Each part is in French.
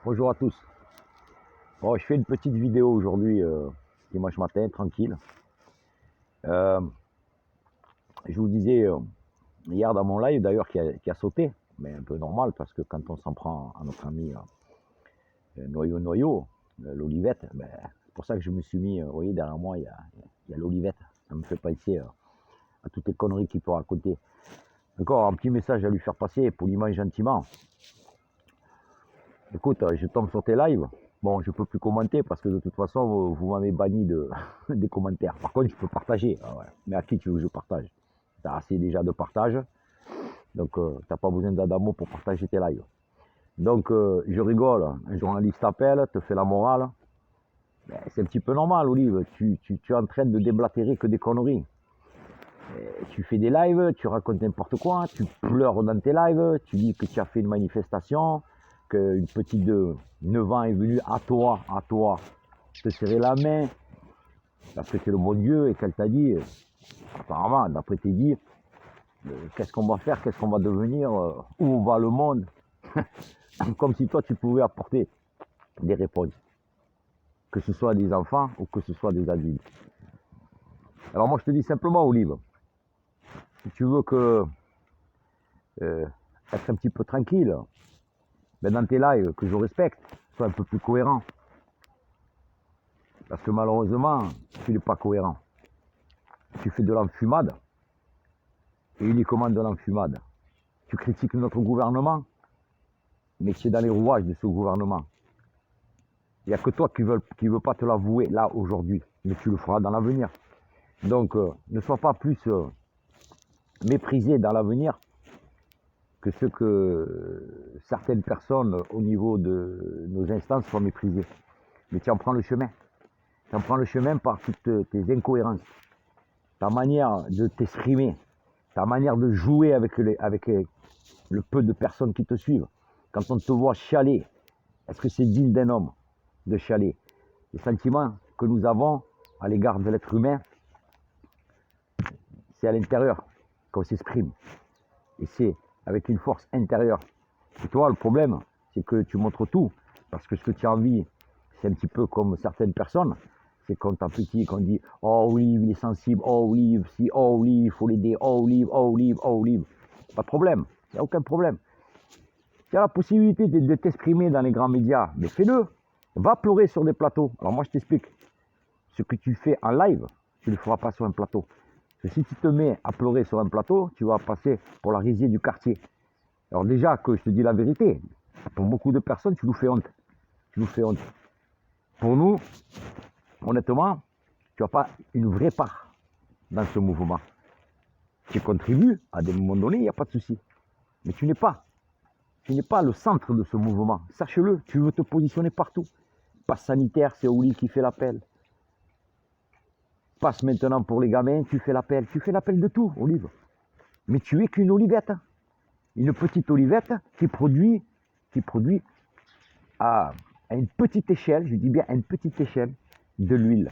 Bonjour à tous. Bon, je fais une petite vidéo aujourd'hui, dimanche matin, tranquille. Euh, je vous disais hier dans mon live d'ailleurs qui a sauté, mais un peu normal parce que quand on s'en prend à notre ami Noyo, l'olivette, ben, c'est pour ça que je me suis mis, vous voyez derrière moi il y a l'olivette, ça me fait penser à toutes les conneries qu'il peut raconter. Encore un petit message à lui faire passer poliment et gentiment. Écoute, je tombe sur tes lives. Bon, je peux plus commenter parce que de toute façon, vous m'avez banni des commentaires. Par contre, je peux partager. Ah ouais. Mais à qui tu veux que je partage? Tu as assez déjà de partage. Donc, tu n'as pas besoin d'Adamo pour partager tes lives. Donc, je rigole. Un journaliste t'appelle, te fait la morale. Ben, c'est un petit peu normal, Olive. Tu es en train de déblatérer que des conneries. Et tu fais des lives, tu racontes n'importe quoi, tu pleures dans tes lives, tu dis que tu as fait une manifestation, qu'une petite de 9 ans est venue à toi, te serrer la main, parce que tu es le bon Dieu, et qu'elle t'a dit, apparemment, d'après tes dires, qu'est-ce qu'on va faire, qu'est-ce qu'on va devenir, où va le monde, comme si toi tu pouvais apporter des réponses, que ce soit des enfants ou que ce soit des adultes. Alors moi je te dis simplement, Olive, si tu veux que être un petit peu tranquille, ben dans tes lives que je respecte, sois un peu plus cohérent. Parce que malheureusement, tu n'es pas cohérent. Tu fais de l'enfumade, et uniquement de l'enfumade. Tu critiques notre gouvernement, mais tu es dans les rouages de ce gouvernement. Il n'y a que toi qui ne veux pas te l'avouer là aujourd'hui, mais tu le feras dans l'avenir. Donc ne sois pas plus méprisé dans l'avenir que ce que certaines personnes au niveau de nos instances soient méprisées. Mais tu en prends le chemin. Tu en prends le chemin par toutes tes incohérences, ta manière de t'exprimer, ta manière de jouer avec le peu de personnes qui te suivent. Quand on te voit chialer, est-ce que c'est digne d'un homme de chialer? Les sentiments que nous avons à l'égard de l'être humain, c'est à l'intérieur qu'on s'exprime. Et c'est avec une force intérieure. Et toi, le problème, c'est que tu montres tout. Parce que ce que tu as envie, c'est un petit peu comme certaines personnes. C'est qu'on t'apprécie, qu'on dit « Oh, Olive, il est sensible. Oh, Olive, si. Oh, Olive, il faut l'aider. Oh, Olive, oh, Olive, oh, Olive. » Pas de problème. Il n'y a aucun problème. Tu as la possibilité de t'exprimer dans les grands médias. Mais fais-le. Va pleurer sur des plateaux. Alors moi, je t'explique. Ce que tu fais en live, tu ne le feras pas sur un plateau. Parce que si tu te mets à pleurer sur un plateau, tu vas passer pour la risée du quartier. Alors déjà, que je te dis la vérité, pour beaucoup de personnes, tu nous fais honte. Tu nous fais honte. Pour nous, honnêtement, tu n'as pas une vraie part dans ce mouvement. Tu contribues à des moments donnés, il n'y a pas de souci. Mais tu n'es pas le centre de ce mouvement. Sache-le, tu veux te positionner partout. Passe sanitaire, c'est Oli qui fait l'appel. Passe maintenant pour les gamins, tu fais l'appel. Tu fais l'appel de tout, Olive. Mais tu es qu'une olivette. Une petite olivette qui produit à une petite échelle, je dis bien à une petite échelle, de l'huile.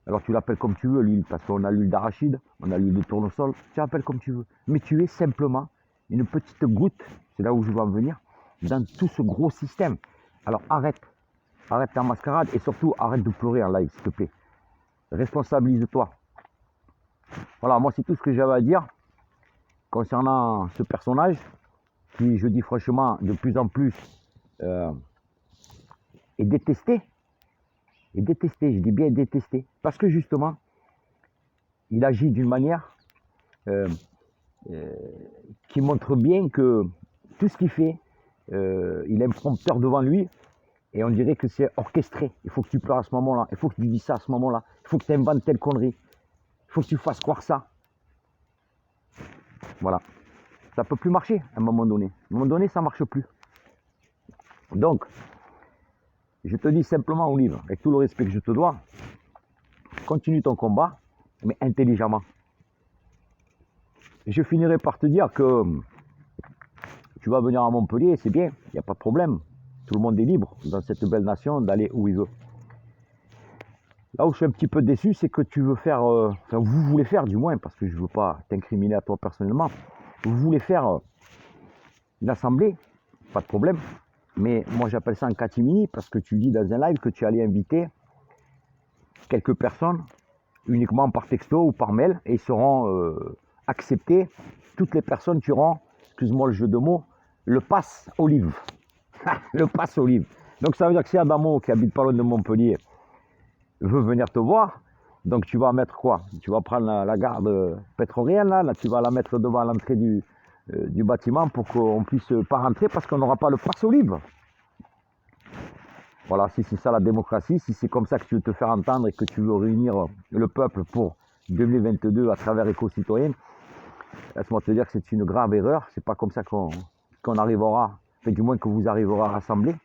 Alors tu l'appelles comme tu veux l'huile, parce qu'on a l'huile d'arachide, on a l'huile de tournesol, tu l'appelles comme tu veux. Mais tu es simplement une petite goutte, c'est là où je veux en venir, dans tout ce gros système. Alors arrête ta mascarade et surtout arrête de pleurer en live, s'il te plaît. Responsabilise-toi. Voilà, moi c'est tout ce que j'avais à dire concernant ce personnage qui, je dis franchement, de plus en plus est détesté. Et détesté, je dis bien détesté, parce que justement, il agit d'une manière qui montre bien que tout ce qu'il fait, il a un prompteur devant lui, et on dirait que c'est orchestré. Il faut que tu pleures à ce moment-là, il faut que tu dis ça à ce moment-là, il faut que tu inventes telle connerie, il faut que tu fasses croire ça. Voilà. Ça ne peut plus marcher à un moment donné. À un moment donné, ça ne marche plus. Donc, je te dis simplement, Olive, avec tout le respect que je te dois, continue ton combat, mais intelligemment. Je finirai par te dire que tu vas venir à Montpellier, c'est bien, il n'y a pas de problème. Tout le monde est libre dans cette belle nation d'aller où il veut. Là où je suis un petit peu déçu, c'est que tu veux faire, enfin vous voulez faire du moins, parce que je ne veux pas t'incriminer à toi personnellement, vous voulez faire une assemblée, pas de problème, Mais moi, j'appelle ça un catimini parce que tu dis dans un live que tu allais inviter quelques personnes uniquement par texto ou par mail et ils seront acceptés. Toutes les personnes qui auront, excuse-moi le jeu de mots, le pass olive. Le pass olive. Donc ça veut dire que si Adamo, qui habite pas loin de Montpellier, veut venir te voir, donc tu vas mettre quoi? Tu vas prendre la garde pétrolière, là, tu vas la mettre devant l'entrée du bâtiment pour qu'on puisse pas rentrer parce qu'on n'aura pas le pass olive. Voilà, si c'est ça la démocratie, si c'est comme ça que tu veux te faire entendre et que tu veux réunir le peuple pour 2022 à travers éco-citoyen, laisse-moi te dire que c'est une grave erreur. C'est pas comme ça qu'on arrivera, enfin, du moins que vous arriverez à rassembler.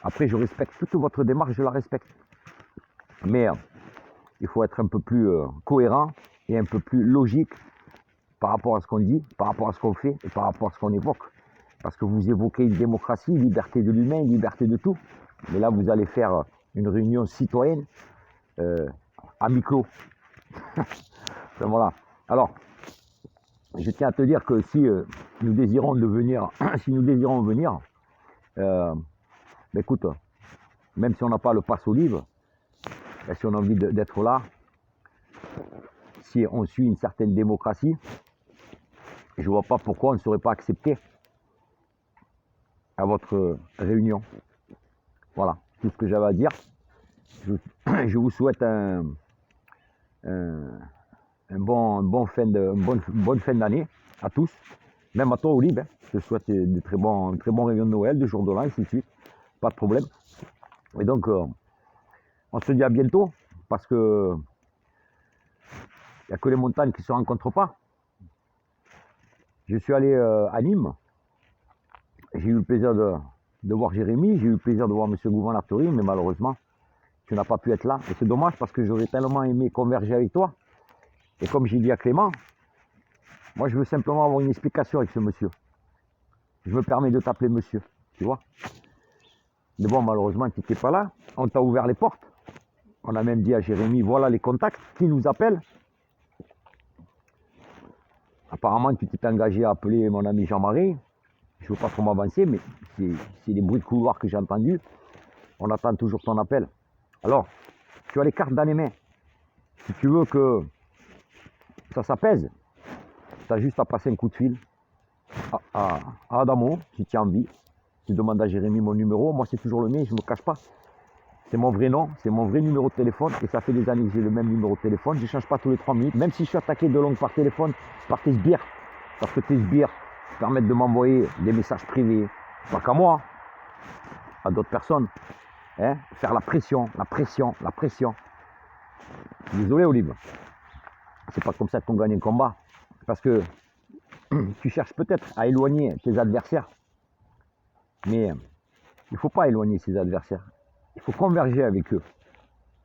Après, je respecte toute votre démarche, je la respecte. Mais il faut être un peu plus cohérent et un peu plus logique par rapport à ce qu'on dit, par rapport à ce qu'on fait et par rapport à ce qu'on évoque. Parce que vous évoquez une démocratie, une liberté de l'humain, une liberté de tout. Mais là, vous allez faire une réunion citoyenne à mi-clos. Enfin, voilà. Alors, je tiens à te dire que si nous désirons devenir, si nous désirons venir, ben écoute, même si on n'a pas le pass olive, ben si on a envie d'être là, si on suit une certaine démocratie, je ne vois pas pourquoi on ne serait pas accepté à votre réunion. Voilà, tout ce que j'avais à dire. Je vous souhaite une bonne fin d'année à tous, même à toi Olive. Hein. Je te souhaite de très bons réunions de Noël, de jour de l'an, ainsi de suite. Pas de problème. Et donc, on se dit à bientôt, parce que il n'y a que les montagnes qui ne se rencontrent pas. Je suis allé à Nîmes. J'ai eu le plaisir de voir Jérémy, j'ai eu le plaisir de voir M. Gouvernatori, mais malheureusement, tu n'as pas pu être là. Et c'est dommage parce que j'aurais tellement aimé converger avec toi. Et comme j'ai dit à Clément, moi je veux simplement avoir une explication avec ce monsieur. Je me permets de t'appeler monsieur, tu vois. Mais bon, malheureusement, tu n'étais pas là. On t'a ouvert les portes. On a même dit à Jérémy, voilà les contacts, qui nous appelle. Apparemment, tu t'es engagé à appeler mon ami Jean-Marie. Je ne veux pas trop m'avancer, mais c'est les bruits de couloir que j'ai entendus. On attend toujours ton appel. Alors, tu as les cartes dans les mains. Si tu veux que ça s'apaise, tu as juste à passer un coup de fil à Adamo, si tu as envie. Tu demandes à Jérémy mon numéro. Moi, c'est toujours le mien, je ne me cache pas. C'est mon vrai nom, c'est mon vrai numéro de téléphone. Et ça fait des années que j'ai le même numéro de téléphone. Je ne change pas tous les 3 minutes. Même si je suis attaqué de longue par téléphone, par tes sbires. Parce que tes sbires permettent de m'envoyer des messages privés. Pas qu'à moi, à d'autres personnes. Hein, faire la pression. Désolé, Olive. C'est pas comme ça qu'on gagne un combat. Parce que tu cherches peut-être à éloigner tes adversaires. Mais il ne faut pas éloigner ses adversaires. Il faut converger avec eux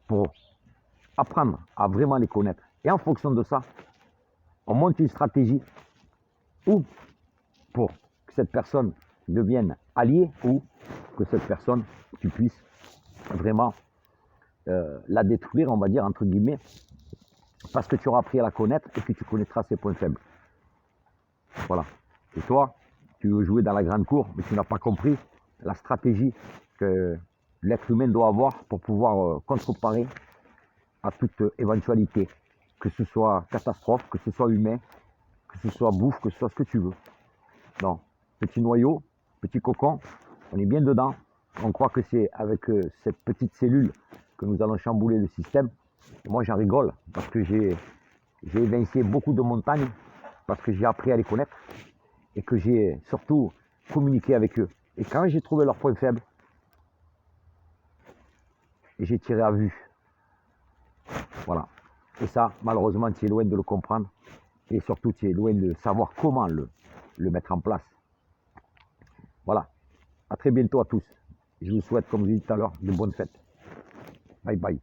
pour apprendre à vraiment les connaître. Et en fonction de ça, on monte une stratégie ou pour que cette personne devienne alliée ou que cette personne, tu puisses vraiment la détruire, on va dire, entre guillemets, parce que tu auras appris à la connaître et que tu connaîtras ses points faibles. Voilà. Et toi, tu veux jouer dans la grande cour, mais tu n'as pas compris la stratégie que l'être humain doit avoir pour pouvoir contreparer à toute éventualité, que ce soit catastrophe, que ce soit humain, que ce soit bouffe, que ce soit ce que tu veux. Non, petit noyau, petit cocon, on est bien dedans. On croit que c'est avec cette petite cellule que nous allons chambouler le système. Et moi, j'en rigole parce que j'ai évincé beaucoup de montagnes, parce que j'ai appris à les connaître et que j'ai surtout communiqué avec eux. Et quand j'ai trouvé leurs points faibles, j'ai tiré à vue. Voilà. Et ça, malheureusement, tu es loin de le comprendre. Et surtout, tu es loin de savoir comment le mettre en place. Voilà. À très bientôt à tous. Je vous souhaite, comme je l'ai dit tout à l'heure, de bonnes fêtes. Bye bye.